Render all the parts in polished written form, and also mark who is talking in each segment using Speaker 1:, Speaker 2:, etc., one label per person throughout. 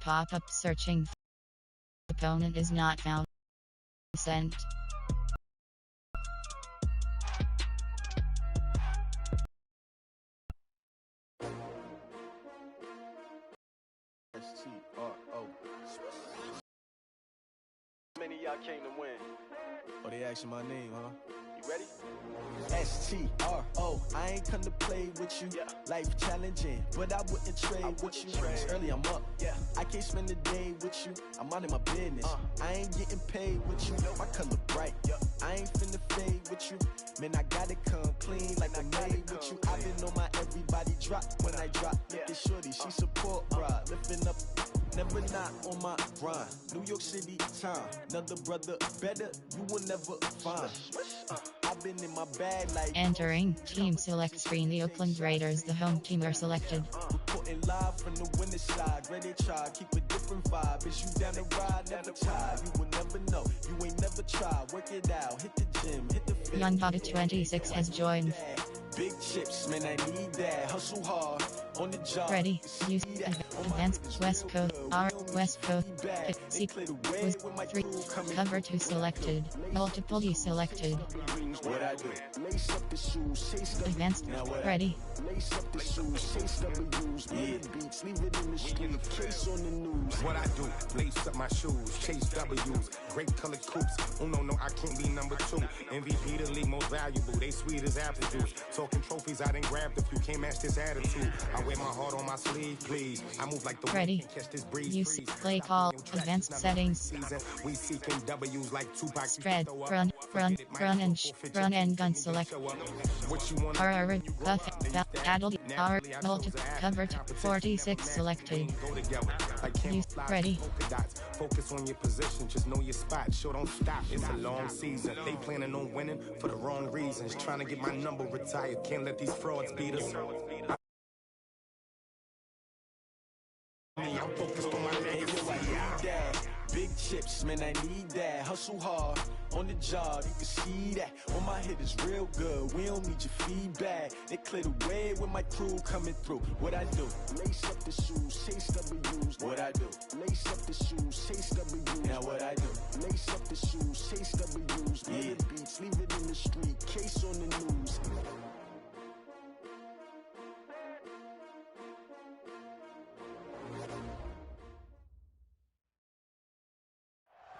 Speaker 1: pop-up searching. Opponent is not found. Sent.
Speaker 2: Many of y'all came to win.
Speaker 3: Oh, they asking my name, huh?
Speaker 2: You ready?
Speaker 3: STRO, I ain't come to play with you.
Speaker 2: Yeah.
Speaker 3: Life challenging, but I wouldn't trade with you. It's early, I'm up.
Speaker 2: Yeah.
Speaker 3: I can't spend the day with you. I'm minding my business. I ain't getting paid with you. My color bright. I ain't finna fade with you. Man, I gotta come clean like I made with you. I've been on my everybody drop when I drop. Look at shorty, she support bra. Lifting up, never not on my grind. New York City time, another brother better, you will never find. I've been in my bag like
Speaker 1: Entering team select screen. The Oakland Raiders, the home team, are selected.
Speaker 3: Reporting live from the winning side. Ready to try, keep a different vibe. Is you down the ride, never tired. You will never know, you ain't never tried. Work it out, hit the gym, hit the fit.
Speaker 1: Young Bada 26 has joined.
Speaker 3: Big chips, man, I need that. Hustle hard on the job.
Speaker 1: Ready. Use advanced West Coast. R West Coast. C was 3. Cover 2 selected. Multiple E selected.
Speaker 3: What I do? Lace up the shoes, chase
Speaker 1: Advanced. Ready.
Speaker 3: Lace up the shoes, chase W's. Beats, leave it in the street. Case on the news.
Speaker 4: What I do? Lace up my shoes, chase W's. Great colored coops. Oh no, I can't be number 2. MVP the league most valuable. They sweet as apple juice. Talking trophies, I done grabbed a few. Can't match this attitude. I wear my heart on my sleeve, please. I move like the
Speaker 1: Ready.
Speaker 4: wind, catch this breeze.
Speaker 1: Use play call. Advanced settings.
Speaker 4: We seeking W's like Tupac.
Speaker 1: Spread. Run and gun select. R buff adult R multi covered 46 selected. Use ready.
Speaker 4: Focus on your position, just know your spot. Sure, don't stop. It's a long season. They planning on winning for the wrong reasons. Trying to get my number retired. Can't let these frauds beat us. I'm focused on my legacy.
Speaker 3: Big chips, man, I need that. Hustle hard on the job, you can see that. On my hit is real good, we don't need your feedback. They clear the way with my crew coming through. What I do? Lace up the shoes, chase W's. What I do? Lace up the shoes, chase W's. Now what I do? Lace up the shoes, chase W's. Beats, leave it in the street, case on the news.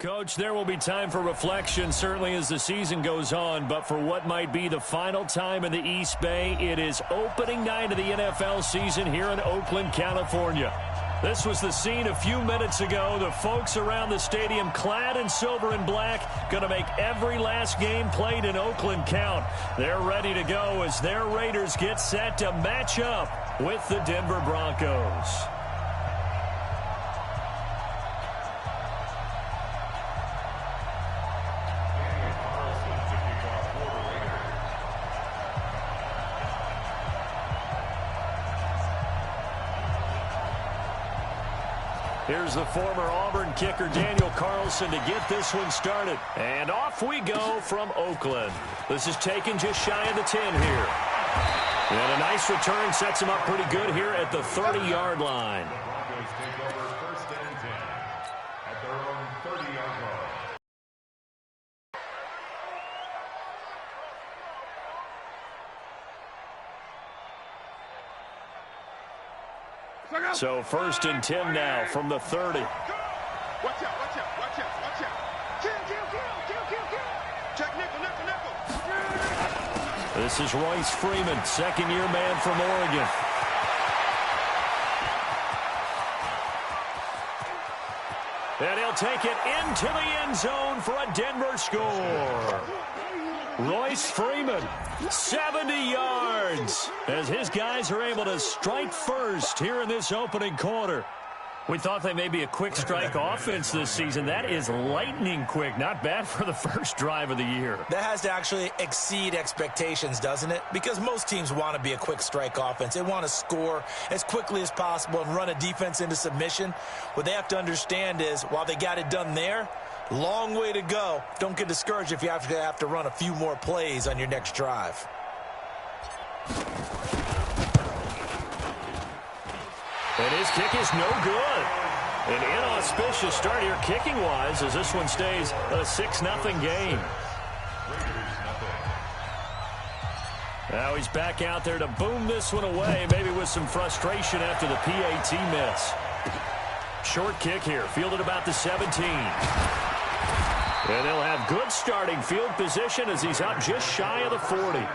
Speaker 5: Coach, there will be time for reflection, certainly as the season goes on, but for what might be the final time in the East Bay, it is opening night of the NFL season here in Oakland, California. This was the scene a few minutes ago. The folks around the stadium clad in silver and black going to make every last game played in Oakland count. They're ready to go as their Raiders get set to match up with the Denver Broncos. Here's the former Auburn kicker, Daniel Carlson, to get this one started. And off we go from Oakland. This is taken just shy of the 10 here. And a nice return sets him up pretty good here at the 30-yard line.
Speaker 6: The Broncos take over first and 10 at their own 30-yard line.
Speaker 5: So first and 10 now from the 30.
Speaker 2: Watch out, watch out, watch out, watch out. Kill. Check nickel.
Speaker 5: This is Royce Freeman, second-year man from Oregon. And he'll take it into the end zone for a Denver score. Royce Freeman, 70 yards, as his guys are able to strike first here in this opening quarter. We thought they may be a quick strike offense this season. That is lightning quick. Not bad for the first drive of the year.
Speaker 7: That has to actually exceed expectations, doesn't it? Because most teams want to be a quick strike offense. They want to score as quickly as possible and run a defense into submission. What they have to understand is, while they got it done there, long way to go. Don't get discouraged if you have to run a few more plays on your next drive.
Speaker 5: And his kick is no good. An inauspicious start here kicking-wise as this one stays a 6-0 game. Now he's back out there to boom this one away, maybe with some frustration after the PAT miss. Short kick here, fielded about the 17. And they'll have good starting field position as he's up just shy of the 40.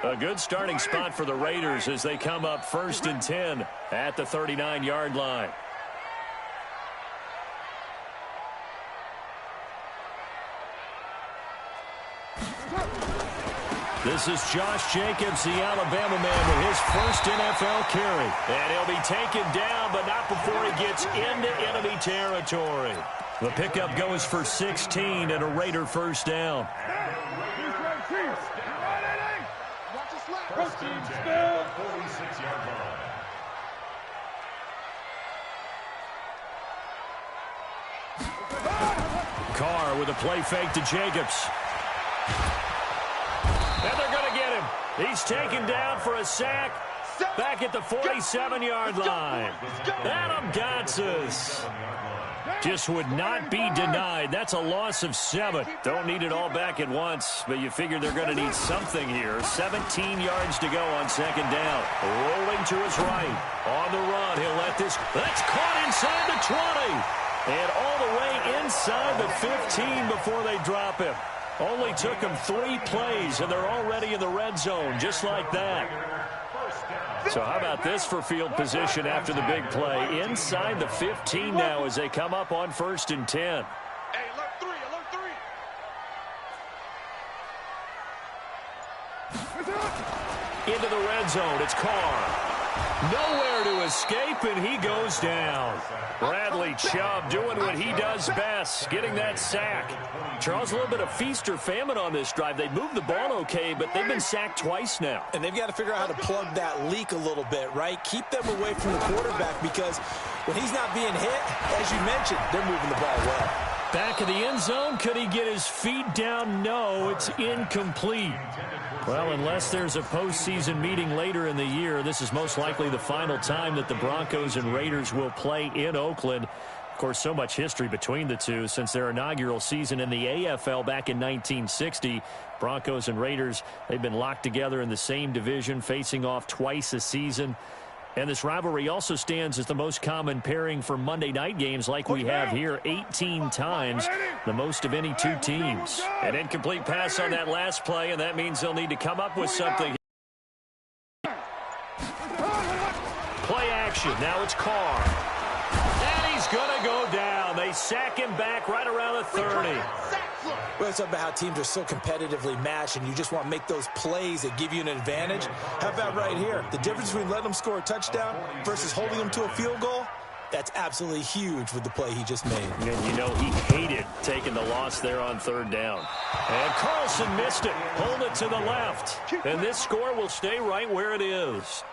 Speaker 5: A good starting spot for the Raiders as they come up 1st and 10 at the 39-yard line. This is Josh Jacobs, the Alabama man, with his first NFL carry. And he'll be taken down, but not before he gets into enemy territory. The pickup goes for 16 and a Raider first down.
Speaker 6: First and 10 at the 46-yard line.
Speaker 5: Carr with a play fake to Jacobs. And they're going to get him. He's taken down for a sack back at the 47-yard line. Adam Gotsis just would not be denied. That's a loss of 7. Don't need it all back at once, but you figure they're going to need something here. 17 yards to go on 2nd down. Rolling to his right. On the run, he'll let this. That's caught inside the 20. And all the way inside the 15 before they drop him. Only took them 3 plays, and they're already in the red zone, just like that. So how about this for field position after the big play? Inside the 15 now as they come up on 1st and 10.
Speaker 2: Hey, alert 3, alert 3.
Speaker 5: Into the red zone, it's Carr. Nowhere to escape, and he goes down. Bradley Chubb doing what he does best, getting that sack. Charles, a little bit of feast or famine on this drive. They moved the ball okay, but they've been sacked twice now.
Speaker 7: And they've got to figure out how to plug that leak a little bit, right? Keep them away from the quarterback because when he's not being hit, as you mentioned, they're moving the ball well.
Speaker 5: Back of the end zone, could he get his feet down? No, it's incomplete. Well, unless there's a postseason meeting later in the year, this is most likely the final time that the Broncos and Raiders will play in Oakland. Of course, so much history between the two since their inaugural season in the AFL back in 1960. Broncos and Raiders, they've been locked together in the same division, facing off twice a season. And this rivalry also stands as the most common pairing for Monday night games like we have here 18 times, the most of any two teams. An incomplete pass on that last play, and that means they'll need to come up with something. Play action. Now it's Carr. And he's going to go down. They sack him back right around the 30.
Speaker 7: Well, it's about how teams are so competitively matched, and you just want to make those plays that give you an advantage. How about right here? The difference between letting them score a touchdown versus holding them to a field goal, that's absolutely huge with the play he just made.
Speaker 5: And you know he hated taking the loss there on 3rd down. And Carlson missed it. Hold it to the left. And this score will stay right where it is.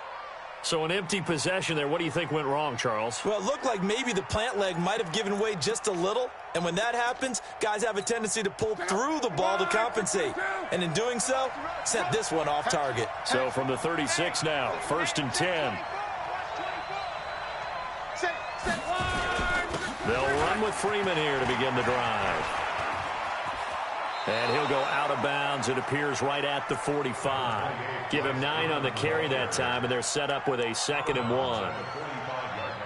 Speaker 5: So an empty possession there. What do you think went wrong, Charles?
Speaker 7: Well, it looked like maybe the plant leg might have given way just a little. And when that happens, guys have a tendency to pull through the ball to compensate. And in doing so, sent this one off target.
Speaker 5: So from the 36 now, 1st and 10. They'll run with Freeman here to begin the drive. And he'll go out of bounds. It appears right at the 45. Give him 9 on the carry that time, and they're set up with a 2nd and 1.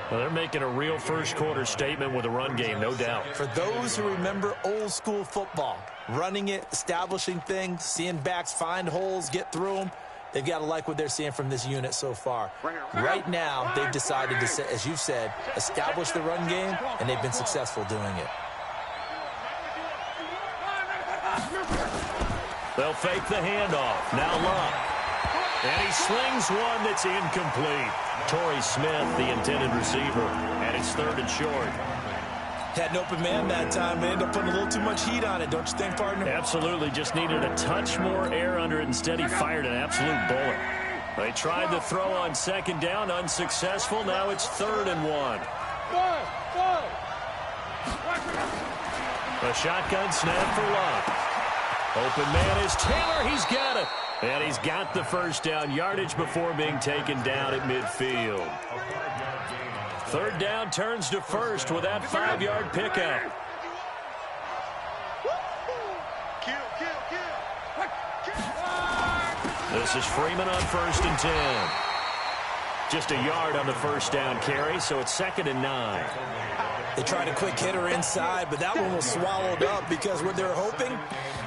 Speaker 5: Well, they're making a real first-quarter statement with a run game, no doubt.
Speaker 7: For those who remember old-school football, running it, establishing things, seeing backs find holes, get through them, they've got to like what they're seeing from this unit so far. Right now, they've decided to, as you've said, establish the run game, and they've been successful doing it.
Speaker 5: They'll fake the handoff. Now Luck. And he slings one that's incomplete. Torrey Smith, the intended receiver. And it's 3rd and short.
Speaker 7: Had an open man that time. They ended up putting a little too much heat on it, don't you think, partner?
Speaker 5: Absolutely. Just needed a touch more air under it. Instead, he fired an absolute bullet. They tried the throw on 2nd down. Unsuccessful. Now it's 3rd and 1. A shotgun snap for Love. Open man is Taylor. He's got it. And he's got the first down yardage before being taken down at midfield. Third down turns to first with that 5-yard pickup. This is Freeman on 1st and 10. Just a yard on the first down carry, so it's 2nd and 9.
Speaker 7: They tried a quick hitter inside, but that one was swallowed up because what they're hoping,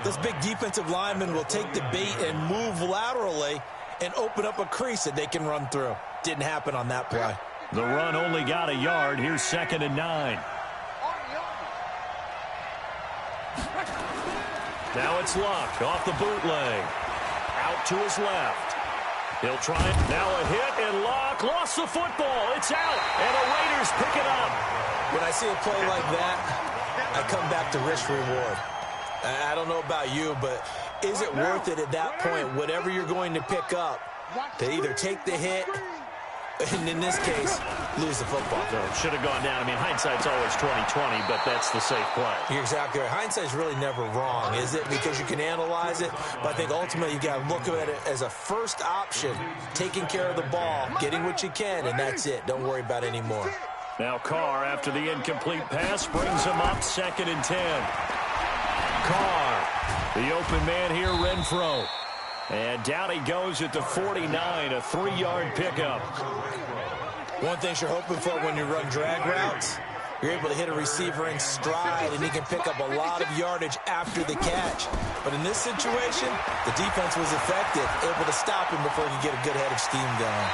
Speaker 7: this big defensive lineman will take the bait and move laterally and open up a crease that they can run through. Didn't happen on that play.
Speaker 5: The run only got a yard. Here's 2nd and 9. Now it's Luck off the bootleg. Out to his left. He'll try it. Now a hit, and Luck lost the football. It's out, and the Raiders pick it up.
Speaker 7: When I see a play like that, I come back to risk-reward. I don't know about you, but is it worth it at that point, whatever you're going to pick up, to either take the hit, and in this case, lose the football?
Speaker 5: So it should have gone down. I mean, hindsight's always 20/20, but that's the safe play.
Speaker 7: You're exactly right. Hindsight's really never wrong, is it? Because you can analyze it, but I think ultimately you got to look at it as a first option, taking care of the ball, getting what you can, and that's it. Don't worry about it anymore.
Speaker 5: Now Carr, after the incomplete pass, brings him up 2nd and 10. Carr, the open man here, Renfro. And down he goes at the 49, a 3-yard pickup.
Speaker 7: One thing you're hoping for when you run drag routes, you're able to hit a receiver in stride, and he can pick up a lot of yardage after the catch. But in this situation, the defense was effective, able to stop him before he could get a good head of steam going.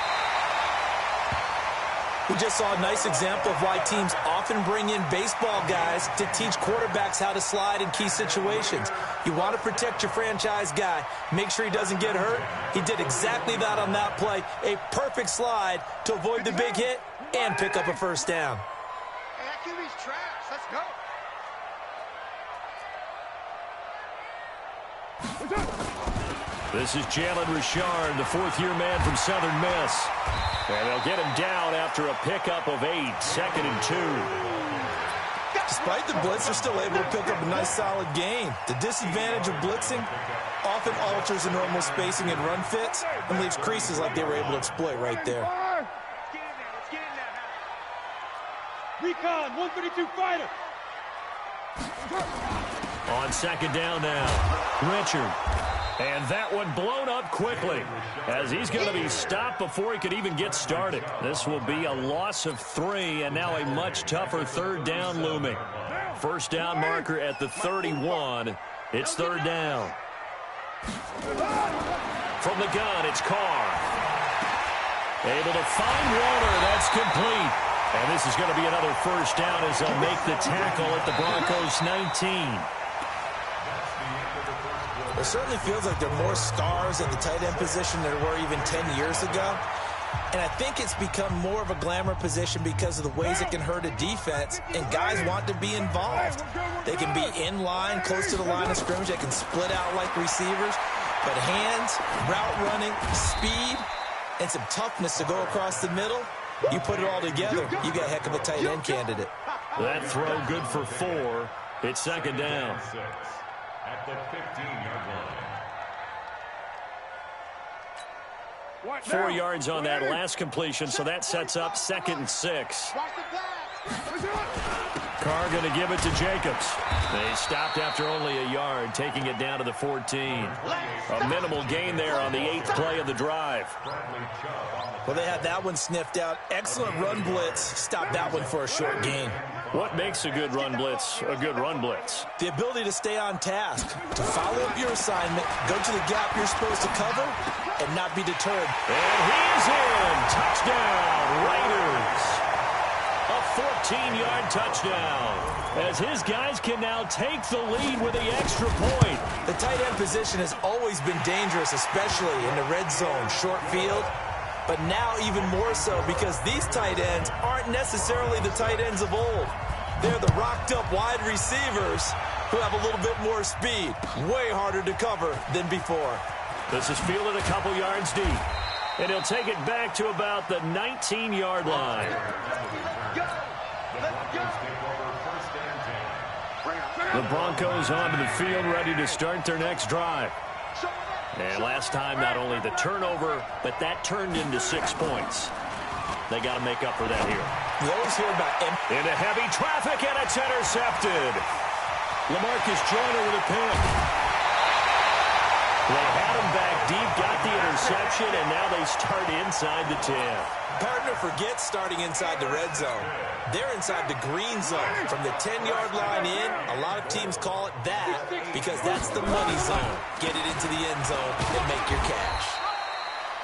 Speaker 7: We just saw a nice example of why teams often bring in baseball guys to teach quarterbacks how to slide in key situations. You want to protect your franchise guy. Make sure he doesn't get hurt. He did exactly that on that play. A perfect slide to avoid the big hit and pick up a first down.
Speaker 2: Hey, that QB's trash. Let's go.
Speaker 5: This is Jalen Richard, the 4th-year man from Southern Miss. And they'll get him down after a pickup of 8, 2nd and 2.
Speaker 7: Despite the blitz, they're still able to pick up a nice solid gain. The disadvantage of blitzing often alters the normal spacing and run fits and leaves creases like they were able to exploit right there.
Speaker 2: Recon, 132 fighter.
Speaker 5: On 2nd down now, Richard. And that one blown up quickly as he's going to be stopped before he could even get started. This will be a loss of 3, and now a much tougher 3rd down looming. First down marker at the 31. It's 3rd down. From the gun, it's Carr. Able to find Warner. That's complete. And this is going to be another first down as they'll make the tackle at the Broncos 19.
Speaker 7: It certainly feels like there are more stars at the tight end position than there were even 10 years ago. And I think it's become more of a glamour position because of the ways it can hurt a defense, and guys want to be involved. They can be in line, close to the line of scrimmage. They can split out like receivers. But hands, route running, speed, and some toughness to go across the middle, you put it all together, you got a heck of a tight end candidate.
Speaker 5: That throw good for 4. It's 2nd down.
Speaker 6: At the 15-yard line.
Speaker 5: 4 yards on that last completion, so that sets up 2nd and 6. Carr going to give it to Jacobs. They stopped after only a yard, taking it down to the 14. A minimal gain there on the 8th play of the drive.
Speaker 7: Well, they had that one sniffed out. Excellent run blitz. Stopped that one for a short gain.
Speaker 5: What makes a good run blitz a good run blitz?
Speaker 7: The ability to stay on task, to follow up your assignment, go to the gap you're supposed to cover, and not be deterred.
Speaker 5: And he's in. Touchdown, Raiders. A 14-yard touchdown as his guys can now take the lead with the extra point.
Speaker 7: The tight end position has always been dangerous, especially in the red zone, short field. But now even more so because these tight ends aren't necessarily the tight ends of old. They're the rocked-up wide receivers who have a little bit more speed. Way harder to cover than before.
Speaker 5: This is fielded a couple yards deep. And he'll take it back to about the 19-yard line. The Broncos onto the field, ready to start their next drive. And last time, not only the turnover, but that turned into 6 points. They got to make up for that here.
Speaker 7: You always hear about
Speaker 5: into heavy traffic, and it's intercepted. LaMarcus Joyner with a pick. They had him back deep, got the interception, and now they start inside the 10.
Speaker 7: Partner forgets starting inside the red zone. They're inside the green zone. From the 10-yard line in, a lot of teams call it that because that's the money zone. Get it into the end zone and make your cash.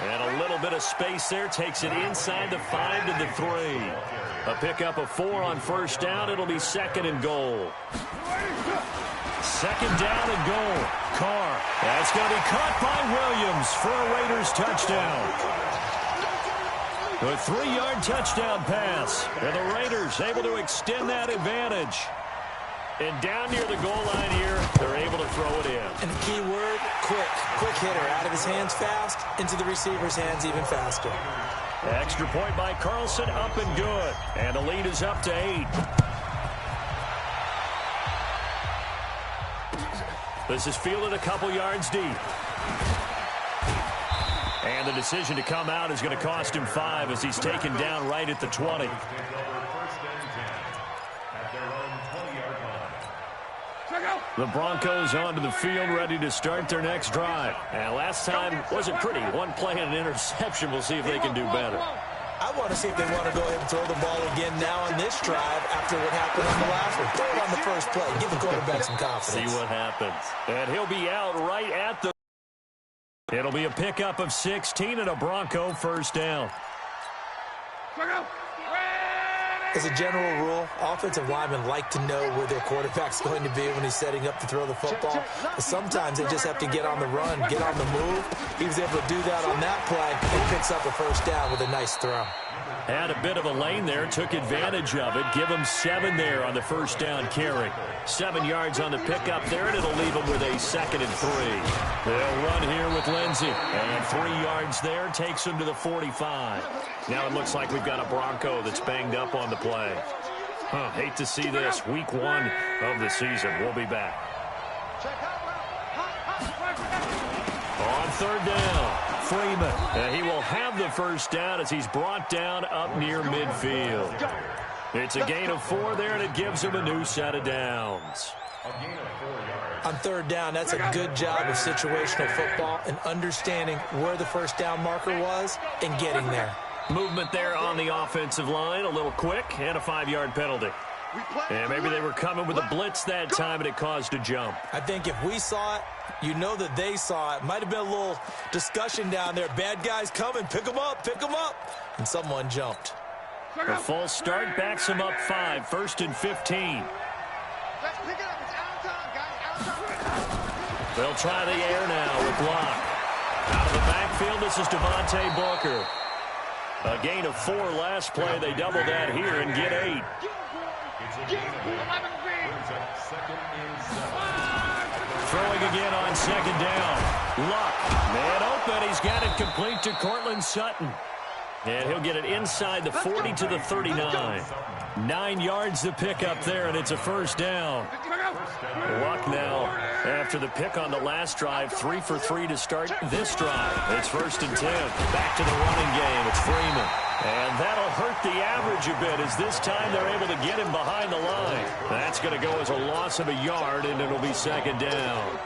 Speaker 5: And a little bit of space there takes it inside the 5 to the 3. A pickup of 4 on first down. It'll be 2nd and goal. 2nd down and goal. Carr. That's going to be caught by Williams for a Raiders touchdown. A 3-yard touchdown pass. And the Raiders able to extend that advantage. And down near the goal line here, they're able to throw it in.
Speaker 7: And the key word, quick. Quick hitter. Out of his hands fast, into the receiver's hands even faster.
Speaker 5: Extra point by Carlson, up and good. And the lead is up to 8. This is fielded a couple yards deep. And the decision to come out is going to cost him 5 as he's taken down right at the 20. The Broncos onto the field, ready to start their next drive. And last time wasn't pretty. 1 play and an interception. We'll see if they can do better.
Speaker 7: I want to see if they want to go ahead and throw the ball again now on this drive after what happened on the last one. Throw it on the first play. Give the quarterback some confidence.
Speaker 5: See what happens. And he'll be out right at the... It'll be a pickup of 16 and a Bronco first down.
Speaker 7: As a general rule, offensive linemen like to know where their quarterback's going to be when he's setting up to throw the football. But sometimes they just have to get on the run, get on the move. He was able to do that on that play and picks up a first down with a nice throw.
Speaker 5: Had a bit of a lane there, took advantage of it. Give him 7 there on the first down carry. 7 yards on the pickup there, and it'll leave him with a 2nd and 3. They'll run here with Lindsey. And 3 yards there takes him to the 45. Now it looks like we've got a Bronco that's banged up on the play. Hate to see this. Week 1 of the season. We'll be back. On 3rd down, Freeman. He will have the first down as he's brought down up near midfield. It's a gain of 4 there, and it gives him a new set of downs.
Speaker 7: On 3rd down, that's a good job of situational football and understanding where the first down marker was and getting there.
Speaker 5: Movement there on the offensive line, a little quick, and a 5-yard penalty. And maybe they were coming with a blitz that time, and it caused a jump.
Speaker 7: I think if we saw it, you know that they saw it. Might have been a little discussion down there. Bad guys coming, pick them up, and someone jumped.
Speaker 5: A false start backs him up 5, 1st and 15. They'll try the air now with Block. Out of the backfield, this is Devontae Booker. A gain of 4 last play. They double that here and get 8. Throwing again on 2nd down. Luck. Man open. He's got it complete to Cortland Sutton. And he'll get it inside the 40 to the 39. 9 yards to pick up there, and it's a first down. Luck now, after the pick on the last drive, 3 for 3 to start this drive. It's 1st and 10. Back to the running game. It's Freeman. And that'll hurt the average a bit as this time they're able to get him behind the line. That's going to go as a loss of a yard, and it'll be 2nd down.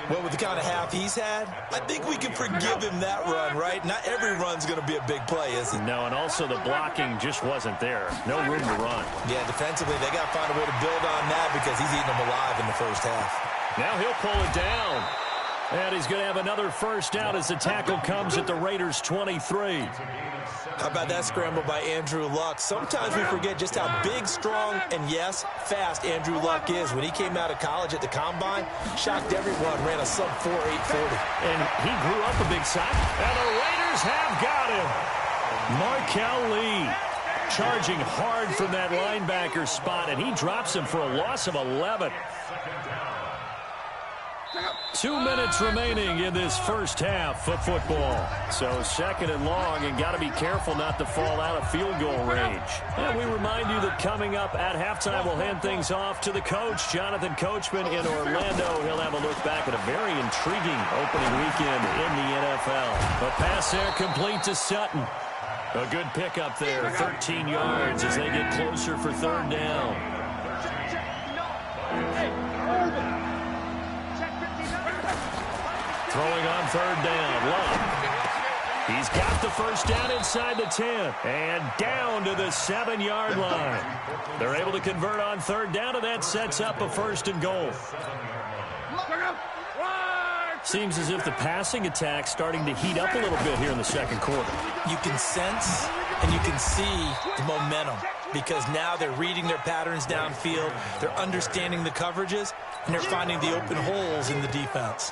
Speaker 7: Well, with the kind of half he's had, I think we can forgive him that run, right? Not every run's going to be a big play, is it?
Speaker 5: No, and also the blocking just wasn't there. No room to run.
Speaker 7: Yeah, defensively, they got to find a way to build on that because he's eating them alive in the first half.
Speaker 5: Now he'll pull it down. And he's going to have another first down as the tackle comes at the Raiders' 23.
Speaker 7: How about that scramble by Andrew Luck? Sometimes we forget just how big, strong, and, yes, fast Andrew Luck is. When he came out of college at the Combine, shocked everyone, ran a sub-4.840.
Speaker 5: And he grew up a big side. And the Raiders have got him. Markel Lee charging hard from that linebacker spot, and he drops him for a loss of 11. 2 minutes remaining in this first half of football. So second and long, and got to be careful not to fall out of field goal range. And we remind you that coming up at halftime, we'll hand things off to the coach, Jonathan Coachman in Orlando. He'll have a look back at a very intriguing opening weekend in the NFL. A pass there complete to Sutton. A good pickup there, 13 yards as they get closer for third down. Throwing on third down, Love. He's got the first down inside the 10 and down to the 7-yard line. They're able to convert on third down, and that sets up a first and goal. Seems as if the passing attack's starting to heat up a little bit here in the second quarter.
Speaker 7: You can sense and you can see the momentum because now they're reading their patterns downfield, they're understanding the coverages, and they're finding the open holes in the defense.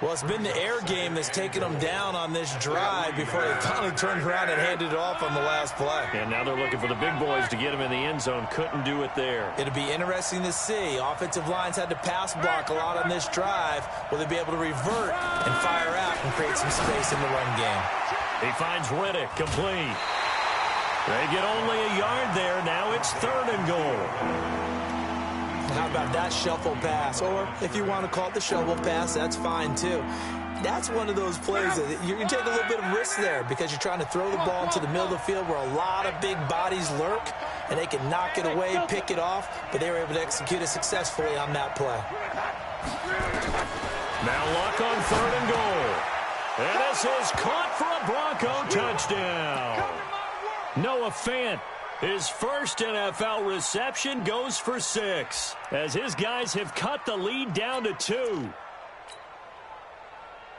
Speaker 7: Well, it's been the air game that's taken them down on this drive before they finally turned around and handed it off on the last play.
Speaker 5: And now they're looking for the big boys to get them in the end zone. Couldn't do it there.
Speaker 7: It'll be interesting to see. Offensive lines had to pass block a lot on this drive. Will they be able to revert and fire out and create some space in the run game?
Speaker 5: He finds Riddick complete. They get only a yard there. Now it's third and goal.
Speaker 7: How about that shuffle pass? Or if you want to call it the shovel pass, that's fine too. That's one of those plays that you can take a little bit of risk there because you're trying to throw the ball into the middle of the field where a lot of big bodies lurk, and they can knock it away, pick it off, but they were able to execute it successfully on that play.
Speaker 5: Now Luck on third and goal. And this is caught for a Bronco touchdown. Noah Fant. His first NFL reception goes for 6 as his guys have cut the lead down to 2.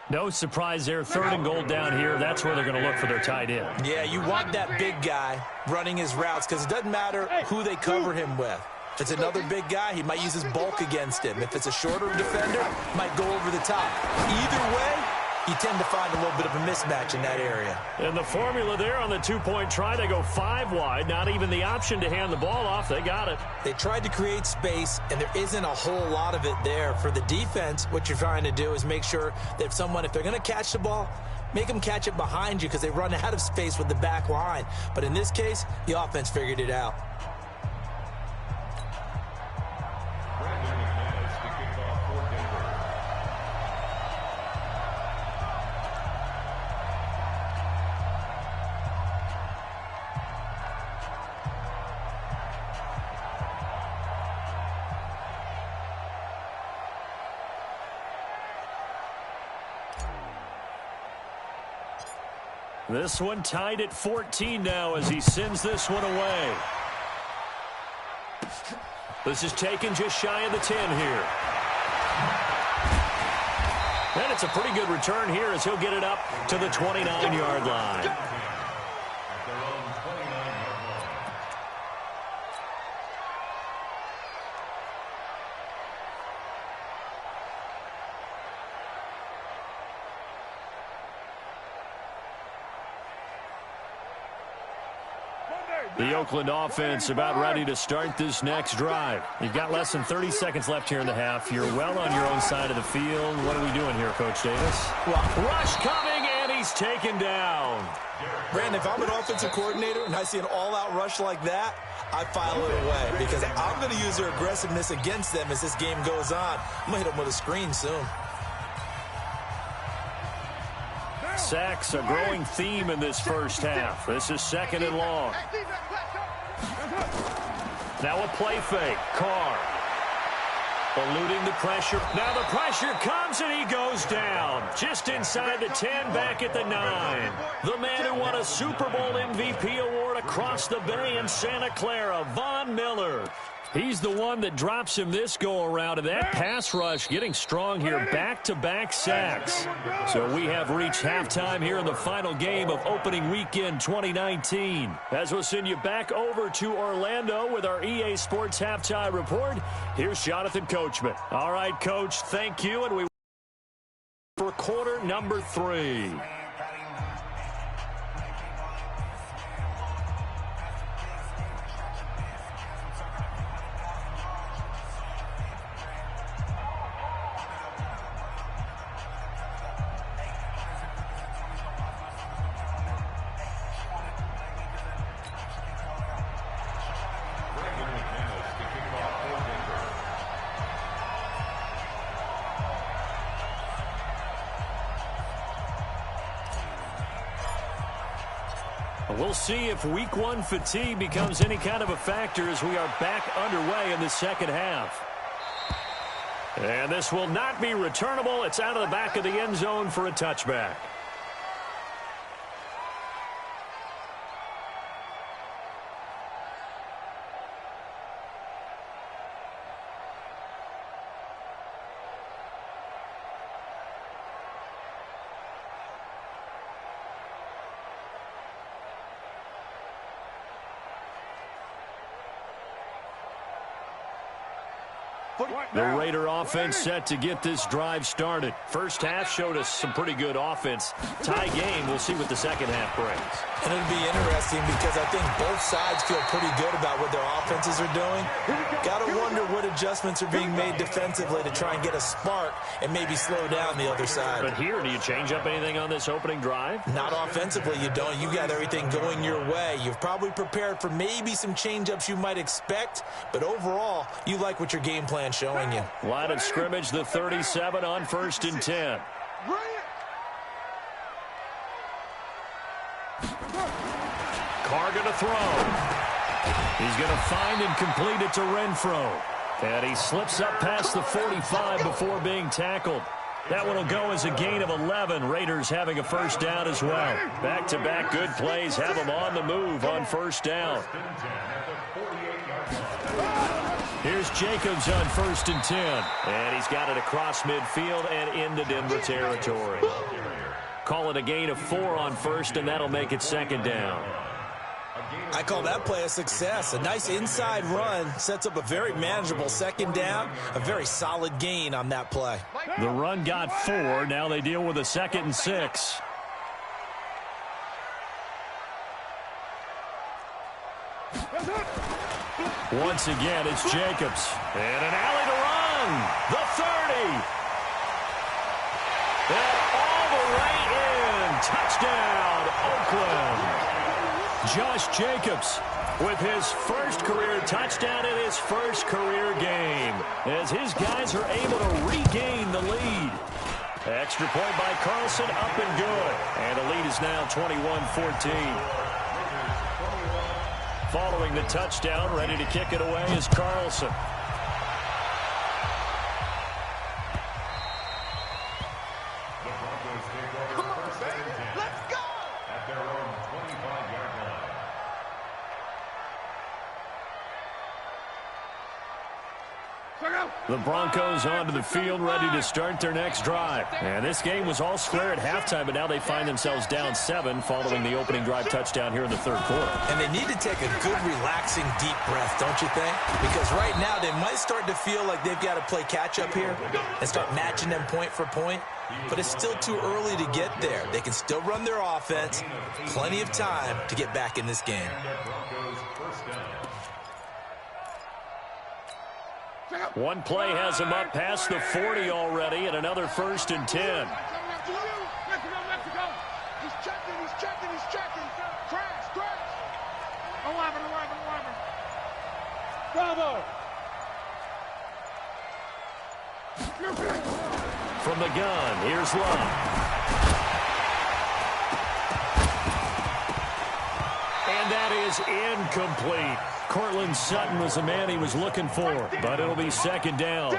Speaker 5: No surprise there. Third and goal down here. That's where they're going to look for their tight end.
Speaker 7: Yeah, you want that big guy running his routes because it doesn't matter who they cover him with. If it's another big guy, he might use his bulk against him. If it's a shorter defender, might go over the top. Either way, you tend to find a little bit of a mismatch in that area.
Speaker 5: And the formula there on the two-point try, they go 5 wide. Not even the option to hand the ball off. They got it.
Speaker 7: They tried to create space, and there isn't a whole lot of it there. For the defense, what you're trying to do is make sure that if they're going to catch the ball, make them catch it behind you because they run out of space with the back line. But in this case, the offense figured it out.
Speaker 5: This one tied at 14 now as he sends this one away. This is taken just shy of the 10 here. And it's a pretty good return here as he'll get it up to the 29-yard line. The Oakland offense about ready to start this next drive. You've got less than 30 seconds left here in the half. You're well on your own side of the field. What are we doing here, Coach Davis? Rush coming, and he's taken down.
Speaker 7: Brandon, if I'm an offensive coordinator and I see an all-out rush like that, I file it away because I'm going to use their aggressiveness against them as this game goes on. I'm going to hit them with a screen soon.
Speaker 5: Sacks, a growing theme in this first half. This is second and long. Now a play fake. Carr eluding the pressure. Now the pressure comes and he goes down. Just inside the 10, back at the 9. The man who won a Super Bowl MVP award across the bay in Santa Clara, Von Miller. He's the one that drops him this go-around, and that pass rush getting strong here, back-to-back sacks. So we have reached halftime here in the final game of opening weekend 2019. As we'll send you back over to Orlando with our EA Sports Halftime Report, here's Jonathan Coachman. All right, Coach, thank you, and we for quarter number 3. We'll see if week one fatigue becomes any kind of a factor as we are back underway in the second half. And this will not be returnable. It's out of the back of the end zone for a touchback. The Raider offense set to get this drive started. First half showed us some pretty good offense. Tie game, we'll see what the second half brings.
Speaker 7: And it'll be interesting because I think both sides feel pretty good about what their offenses are doing. Got to wonder what adjustments are being made defensively to try and get a spark and maybe slow down the other side.
Speaker 5: But here, do you change up anything on this opening drive?
Speaker 7: Not offensively, you don't. You got everything going your way. You've probably prepared for maybe some change-ups you might expect, but overall, you like what your game plan's showing you.
Speaker 5: Line of scrimmage, the 37 on 1st and 10. Carr going to throw. He's going to find and complete it to Renfro. And he slips up past the 45 before being tackled. That one will go as a gain of 11. Raiders having a first down as well. Back-to-back good plays have them on the move on first down. Here's Jacobs on 1st and 10. And he's got it across midfield and into Denver territory. Call it a gain of 4 on first, and that'll make it second down.
Speaker 7: I call that play a success. A nice inside run sets up a very manageable second down. A very solid gain on that play.
Speaker 5: The run got 4. Now they deal with a 2nd and 6. Once again, it's Jacobs. And an alley to run. The 30. And all the way in. Touchdown, Oakland. Josh Jacobs with his first career touchdown in his first career game as his guys are able to regain the lead. Extra point by Carlson, up and good. And the lead is now 21-14. Following the touchdown, ready to kick it away is Carlson. The Broncos onto the field, ready to start their next drive. And this game was all square at halftime, but now they find themselves down 7 following the opening drive touchdown here in the third quarter.
Speaker 7: And they need to take a good, relaxing, deep breath, don't you think? Because right now they might start to feel like they've got to play catch-up here and start matching them point for point. But it's still too early to get there. They can still run their offense. Plenty of time to get back in this game.
Speaker 5: One play has him up past the 40 already, and another 1st and 10.
Speaker 2: He's checking. Crash. 11. Bravo.
Speaker 5: From the gun, here's Love. And that is incomplete. Cortland Sutton was the man he was looking for, but it'll be second down.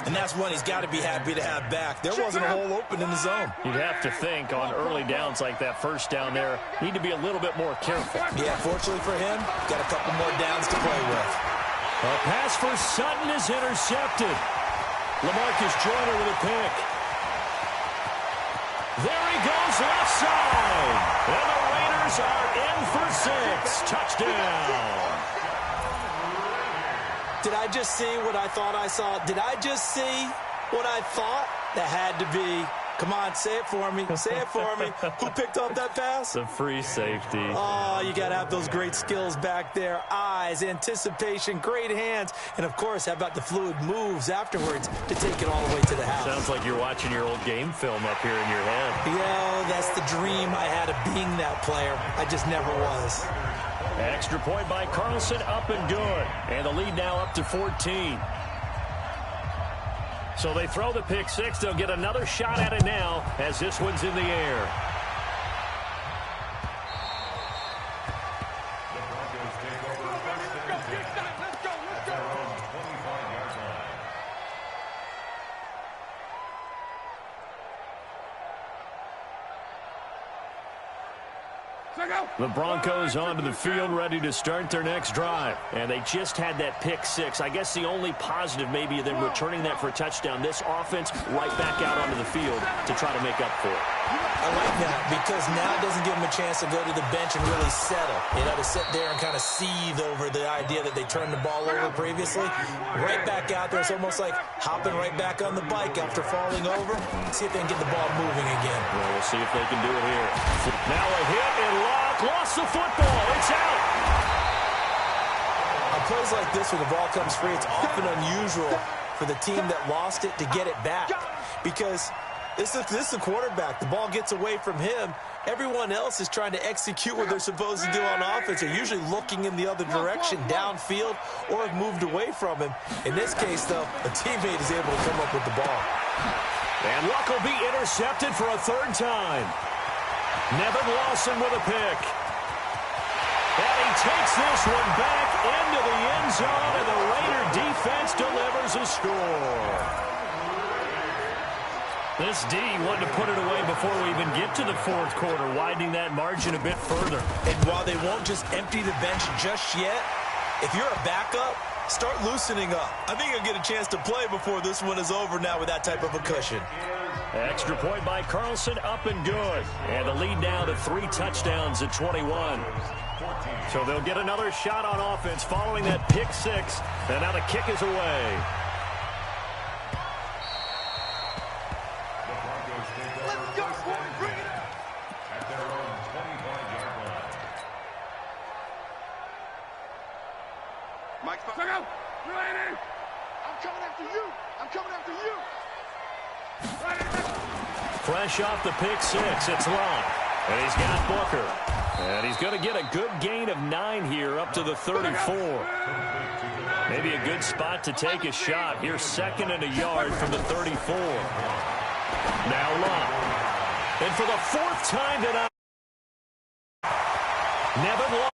Speaker 7: And that's one he's got to be happy to have back. There wasn't a hole open in the zone.
Speaker 5: You'd have to think on early downs like that first down there, need to be a little bit more careful.
Speaker 7: Yeah, fortunately for him, got a couple more downs to play with.
Speaker 5: A pass for Sutton is intercepted. LaMarcus Joyner with a pick. There he goes left side. And the Raiders are in for 6. Touchdown.
Speaker 7: Did I just see what I thought I saw? Did I just see what I thought? That had to be. Come on, say it for me. Say it for me. Who picked up that pass?
Speaker 5: The free safety.
Speaker 7: Oh, you got to have those great skills back there. Eyes, anticipation, great hands. And, of course, how about the fluid moves afterwards to take it all the way to the house?
Speaker 5: Sounds like you're watching your old game film up here in your head.
Speaker 7: Yeah, that's the dream I had of being that player. I just never was.
Speaker 5: Extra point by Carlson, up and good. And the lead now up to 14. So they throw the pick six. They'll get another shot at it now as this one's in the air. The Broncos onto the field, ready to start their next drive. And they just had that pick six. I guess the only positive maybe of them returning that for a touchdown. This offense right back out onto the field to try to make up for it.
Speaker 7: I like that because now it doesn't give them a chance to go to the bench and really settle. You know, to sit there and kind of seethe over the idea that they turned the ball over previously. Right back out there. It's almost like hopping right back on the bike after falling over. See if they can get the ball moving again.
Speaker 5: Well, we'll see if they can do it here. Now a hit and lock. Lost the football. It's out.
Speaker 7: On plays like this where the ball comes free, it's often unusual for the team that lost it to get it back because this is the quarterback. The ball gets away from him. Everyone else is trying to execute what they're supposed to do on offense. They're usually looking in the other direction, downfield, or have moved away from him. In this case, though, a teammate is able to come up with the ball.
Speaker 5: And Luck will be intercepted for a third time. Nevin Lawson with a pick. And he takes this one back into the end zone, and the Raider defense delivers a score. This D wanted to put it away before we even get to the fourth quarter, widening that margin a bit further.
Speaker 7: And while they won't just empty the bench just yet, if you're a backup, start loosening up. I think you'll get a chance to play before this one is over now with that type of a cushion.
Speaker 5: Extra point by Carlson, up and good. And the lead now to 3 touchdowns at 21. So they'll get another shot on offense following that pick six. And now the kick is away.
Speaker 2: Let's go, boys. Bring it up.
Speaker 6: At their own 25-yard line.
Speaker 2: Mike, go. Ready. I'm coming after you. I'm coming after you.
Speaker 5: Fresh off the pick six, it's Long. And he's got Booker. And he's going to get a good gain of 9 here up to the 34. Maybe a good spot to take a shot. Here's 2nd and a yard from the 34. Now Long. And for the 4th time tonight, Nevin Long.